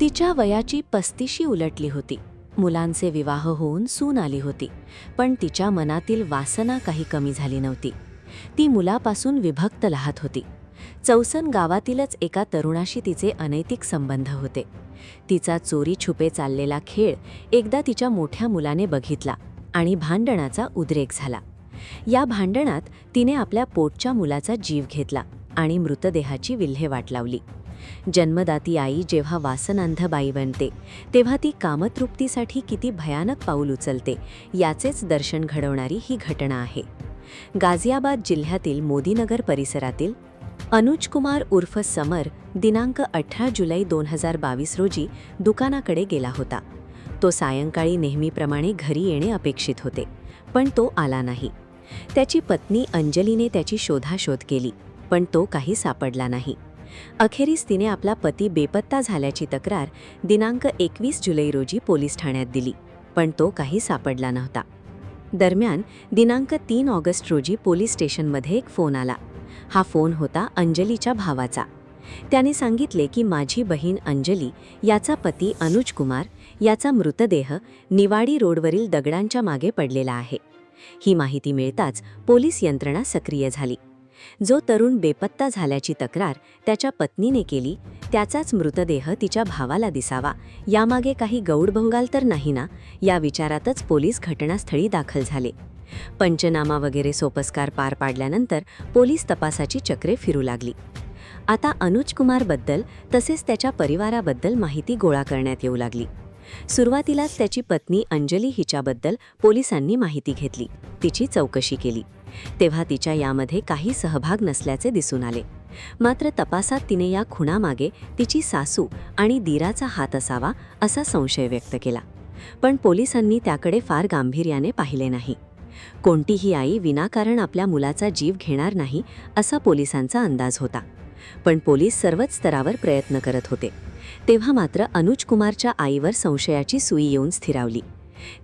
तिच्या वयाची 35शी उलटली होती. मुलांचे विवाह होऊन सून आली होती, पण तिच्या मनातील वासना काही कमी झाली नव्हती. ती मुलापासून विभक्त राहत होती. चौसन गावातीलच एका तरुणाशी तिचे अनैतिक संबंध होते. तिचा चोरी छुपे चाललेला खेळ एकदा तिच्या मोठ्या मुलाने बघितला आणि भांडणाचा उद्रेक झाला. या भांडणात तिने आपल्या पोटच्या मुलाचा जीव घेतला आणि मृतदेहाची विल्हेवाट लावली. जन्मदाती आई जेव्हा वासनांध बाई बनते, तेव्हा ती कामतृप्तीसाठी किती भयानक पाऊल उचलते याचेच दर्शन घडवणारी ही घटना आहे. गाझियाबाद जिल्ह्यातील मोदीनगर परिसरातील अनुज कुमार उर्फ समर दिनांक 18 जुलै 2022 रोजी दुकानाकडे गेला होता. तो सायंकाळी नेहमीप्रमाणे घरी येणे अपेक्षित होते, पण तो आला नाही. त्याची पत्नी अंजलीने त्याची शोधाशोध केली, पण तो काही सापडला नाही. अखेरीस तिने आपला पती बेपत्ता झाल्याची तक्रार दिनांक 21 जुलै रोजी पोलीस ठाण्यात दिली, पण तो काही सापडला नव्हता. दरम्यान दिनांक 3 ऑगस्ट रोजी पोलीस स्टेशनमध्ये एक फोन आला. हा फोन होता अंजलीच्या भावाचा. त्याने सांगितले की माझी बहीण अंजली याचा पती अनुज कुमार याचा मृतदेह निवाडी रोडवरील दगडांच्या मागे पडलेला आहे. ही माहिती मिळताच पोलीस यंत्रणा सक्रिय झाली. जो तरुण बेपत्ता झाल्याची तक्रार त्याच्या पत्नीने केली, त्याचाच मृतदेह तिच्या भावाला दिसावा, यामागे काही गौडबंगाल तर नाही ना, या विचारातच पोलीस घटनास्थळी दाखल झाले. पंचनामा वगैरे सोपस्कार पार पाडल्यानंतर पोलीस तपासाची चक्रे फिरू लागली. आता अनुज कुमारबद्दल तसेच त्याच्या परिवाराबद्दल माहिती गोळा करण्यात येऊ लागली. सुरुवातीलाच त्याची पत्नी अंजली हिच्याबद्दल पोलिसांनी माहिती घेतली, तिची चौकशी केली. तेव्हा तिच्या यामध्ये काही सहभाग नसल्याचे दिसून आले. मात्र तपासात तिने या खुनामागे तिची सासू आणि दीराचा हात असावा असा संशय व्यक्त केला. पण पोलिसांनी त्याकडे फार गांभीर्याने पाहिले नाही. कोणतीही आई विनाकारण आपल्या मुलाचा जीव घेणार नाही असा पोलिसांचा अंदाज होता. पण पोलीस सर्वच स्तरावर प्रयत्न करत होते. तेव्हा मात्र अनुज कुमारच्या आईवर संशयाची सुई येऊन स्थिरावली.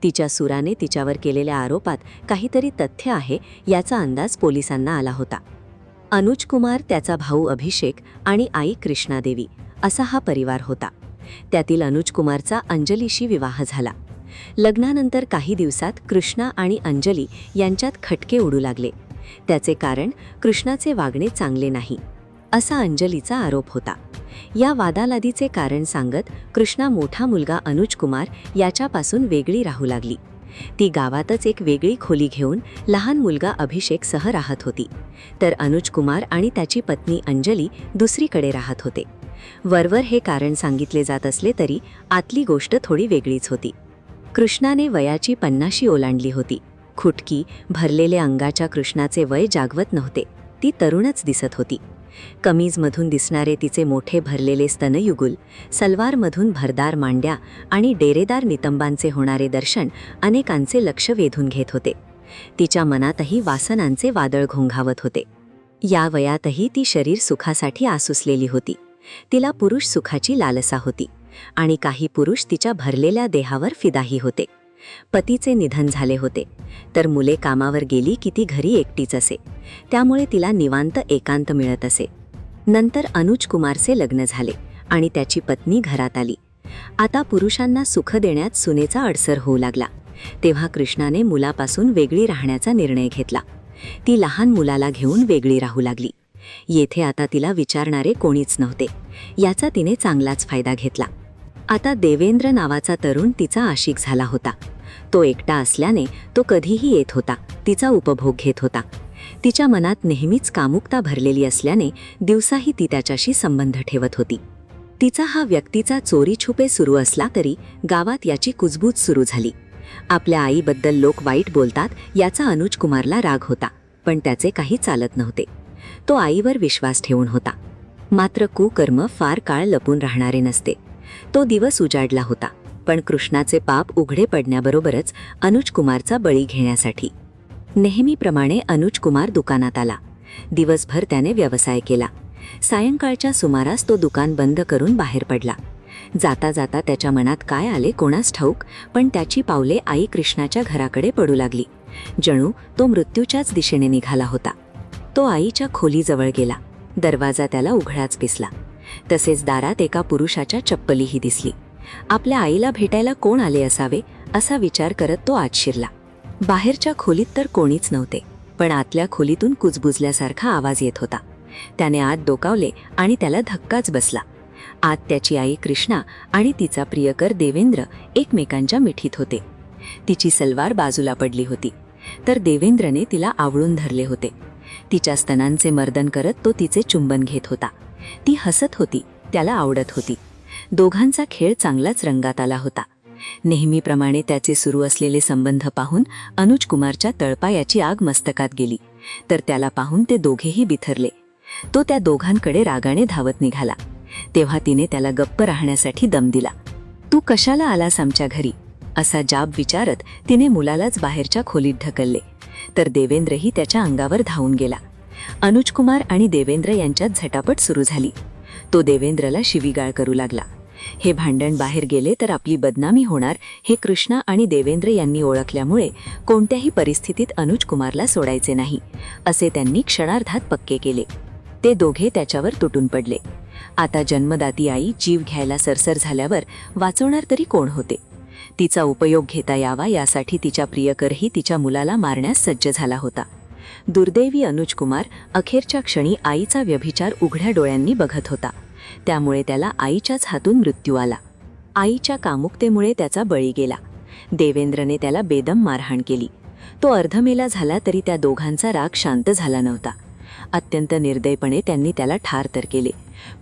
तिच्या सुराने तिच्यावर केलेल्या आरोपात काहीतरी तथ्य आहे याचा अंदाज पोलिसांना आला होता. अनुज कुमार, त्याचा भाऊ अभिषेक आणि आई कृष्णादेवी असा हा परिवार होता. त्यातील अनुज कुमारचा अंजलीशी विवाह झाला. लग्नानंतर काही दिवसात कृष्णा आणि अंजली यांच्यात खटके उडू लागले. त्याचे कारण कृष्णाचे वागणे चांगले नाही असा अंजलीचा आरोप होता. या वादालादीचे कारण सांगत कृष्णा मोठा मुलगा अनुज कुमार याच्यापासून वेगळी राहू लागली. ती गावातच एक वेगळी खोली घेऊन लहान मुलगा अभिषेक सह राहत होती, तर अनुज कुमार आणि त्याची पत्नी अंजली दुसरीकडे राहत होते. वरवर हे कारण सांगितले जात असले तरी आतली गोष्ट थोडी वेगळीच होती. कृष्णाने वयाची 50शी ओलांडली होती. खुटकी भरलेले अंगाच्या कृष्णाचे वय जागवत नव्हते. ती तरुणच दिसत होती. कमीजमधून दिसणारे तिचे मोठे भरलेले स्तनयुगुल, सलवारमधून भरदार मांड्या आणि डेरेदार नितंबांचे होणारे दर्शन अनेकांचे लक्ष वेधून घेत होते. तिच्या मनातही वासनांचे वादळ घोंघावत होते. या वयातही ती शरीर सुखासाठी आसुसलेली होती. तिला पुरुष सुखाची लालसा होती आणि काही पुरुष तिच्या भरलेल्या देहावर फिदाही होते. पतीचे निधन झाले होते, तर मुले कामावर गेली की ती घरी एकटीच असे. त्यामुळे तिला निवांत एकांत मिळत असे. नंतर अनुज कुमारचे लग्न झाले आणि त्याची पत्नी घरात आली. आता पुरुषांना सुख देण्यात सुनेचा अडसर होऊ लागला. तेव्हा कृष्णाने मुलापासून वेगळी राहण्याचा निर्णय घेतला. ती लहान मुलाला घेऊन वेगळी राहू लागली. येथे आता तिला विचारणारे कोणीच नव्हते. याचा तिने चांगलाच फायदा घेतला. आता देवेंद्र नावाचा तरुण तिचा आशिक झाला होता. तो एकटा असल्याने तो कधीही येत होता, तिचा उपभोग घेत होता. तिच्या मनात नेहमीच कामुकता भरलेली असल्याने दिवसाही ती त्याच्याशी संबंध ठेवत होती. तिचा हा व्यक्तीचा चोरी छुपे सुरू असला तरी गावात याची कुजबूज सुरू झाली. आपल्या आईबद्दल लोक वाईट बोलतात याचा अनुज कुमारला राग होता, पण त्याचे काही चालत नव्हते. तो आईवर विश्वास ठेवून होता. मात्र कुकर्म फार काळ लपून राहणारे नसते. तो दिवस उजाडला होता, पण कृष्णाचे पाप उघडे पडण्याबरोबरच अनुज कुमारचा बळी घेण्यासाठी नेहमीप्रमाणे अनुज कुमार दुकानात आला. दिवसभर त्याने व्यवसाय केला. सायंकाळच्या सुमारास तो दुकान बंद करून बाहेर पडला. जाता जाता त्याच्या मनात काय आले कोणास ठाऊक, पण त्याची पावले आई कृष्णाच्या घराकडे पडू लागली. जणू तो मृत्यूच्याच दिशेने निघाला होता. तो आईच्या खोलीजवळ गेला. दरवाजा त्याला उघडाच दिसला. तसेच दारात एका पुरुषाच्या चप्पलीही दिसली. आपल्या आईला भेटायला कोण आले असावे असा विचार करत तो आत शिरला. बाहेरच्या खोलीत तर कोणीच नव्हते, पण आतल्या खोलीतून कुजबुजल्यासारखा आवाज येत होता. त्याने आत डोकावले आणि त्याला धक्काच बसला. आत त्याची आई कृष्णा आणि तिचा प्रियकर देवेंद्र एकमेकांच्या मिठीत होते. तिची सलवार बाजूला पडली होती, तर देवेंद्रने तिला आवळून धरले होते. तिच्या स्तनांचे मर्दन करत तो तिचे चुंबन घेत होता. ती हसत होती, त्याला आवडत होती. दोघांचा खेळ चांगलाच रंगात आला होता. नेहमीप्रमाणे त्याचे सुरू असलेले संबंध पाहून अनुज कुमारच्या तळपायाची आग मस्तकात गेली, तर त्याला पाहून ते दोघेही बिथरले. तो त्या दोघांकडे रागाने धावत निघाला. तेव्हा तिने त्याला गप्प राहण्यासाठी दम दिला. तू कशाला आलास आमच्या घरी, असा जाब विचारत तिने मुलालाच बाहेरच्या खोलीत ढकलले, तर देवेंद्रही त्याच्या अंगावर धावून गेला. अनुज कुमार आणि देवेंद्र यांच्यात झटापट सुरू झाली. तो देवेंद्रला शिवीगाळ करू लागला. हे भांडण बाहेर गेले तर आपली बदनामी होणार हे कृष्णा आणि देवेंद्र यांनी ओळखल्यामुळे कोणत्याही परिस्थितीत अनुज कुमारला सोडायचे नाही, असे त्यांनी क्षणार्धात पक्के केले. ते दोघे त्याच्यावर तुटून पडले. आता जन्मदाती आई जीव घ्यायला सरसर झाल्यावर वाचवणार तरी कोण होते? तिचा उपयोग घेता यावा यासाठी तिच्या प्रियकरही तिच्या मुलाला मारण्यास सज्ज झाला होता. दुर्दैवी अनुज कुमार अखेरच्या क्षणी आईचा व्यभिचार उघड्या डोळ्यांनी बघत होता. त्यामुळे त्याला आईच्याच हातून मृत्यू आला. आईच्या कामुकतेमुळे त्याचा बळी गेला. देवेंद्रने त्याला बेदम मारहाण केली. तो अर्धमेला झाला तरी त्या दोघांचा राग शांत झाला नव्हता. अत्यंत निर्दयपणे त्यांनी त्याला ठार तर केले,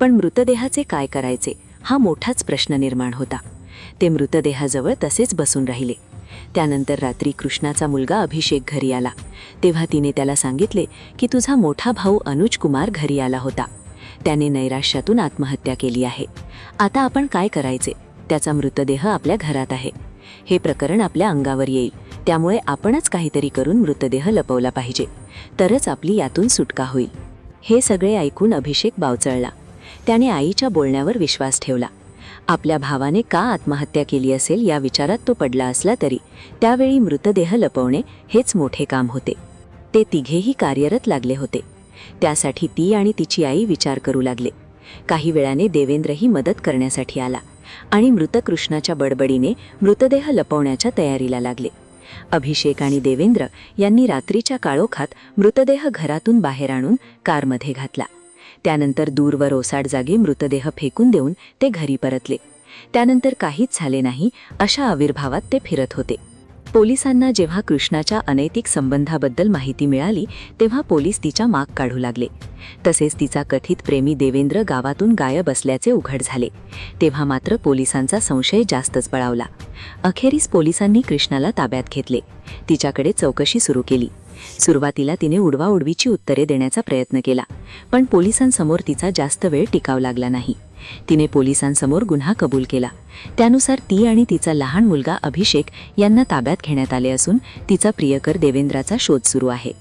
पण मृतदेहाचे काय करायचे हा मोठाच प्रश्न निर्माण होता. ते मृतदेहाजवळ तसेच बसून राहिले. त्यानंतर रात्री कृष्णाचा मुलगा अभिषेक घरी आला. तेव्हा तिने त्याला सांगितले की तुझा मोठा भाऊ अनुज कुमार घरी आला होता. त्याने नैराश्यातून आत्महत्या केली आहे. आता आपण काय करायचे? त्याचा मृतदेह आपल्या घरात आहे. हे प्रकरण आपल्या अंगावर येईल, त्यामुळे आपणच काहीतरी करून मृतदेह लपवला पाहिजे, तरच आपली यातून सुटका होईल. हे सगळे ऐकून अभिषेक बावचळला. त्याने आईच्या बोलण्यावर विश्वास ठेवला. आपल्या भावाने का आत्महत्या केली असेल या विचारात तो पडला असला तरी त्यावेळी मृतदेह लपवणे हेच मोठे काम होते. ते तिघेही कार्यरत लागले होते. त्यासाठी ती आणि तिची आई विचार करू लागले. काही वेळाने देवेंद्रही मदत करण्यासाठी आला आणि मृत कृष्णाच्या बडबडीने मृतदेह लपवण्याच्या तयारीला लागले. अभिषेक आणि देवेंद्र यांनी रात्रीच्या काळोखात मृतदेह घरातून बाहेर आणून कारमध्ये घातला. त्यानंतर दूरवर ओसाड जागी मृतदेह फेकून देऊन ते घरी परतले. त्यानंतर काहीच झाले नाही अशा आविर्भावात ते फिरत होते. पोलिसांना जेव्हा कृष्णाच्या अनैतिक संबंधाबद्दल माहिती मिळाली तेव्हा पोलीस तिच्या माग काढू लागले. तसेच तिचा कथित प्रेमी देवेंद्र गावातून गायब असल्याचे उघड झाले. तेव्हा मात्र पोलिसांचा संशय जास्तच बळावला. अखेरीस पोलिसांनी कृष्णाला ताब्यात घेतले. तिच्याकडे चौकशी सुरू केली. सुरुवातीला तिने उडवाउडवीची उत्तरे देण्याचा प्रयत्न केला, पण पोलिसांसमोर तिचा जास्त वेळ टिकाव लागला नाही. तिने पोलिसांसमोर गुन्हा कबूल केला. त्यानुसार ती आणि तिचा लहान मुलगा अभिषेक यांना ताब्यात घेण्यात आले असून तिचा प्रियकर देवेंद्राचा शोध सुरू आहे.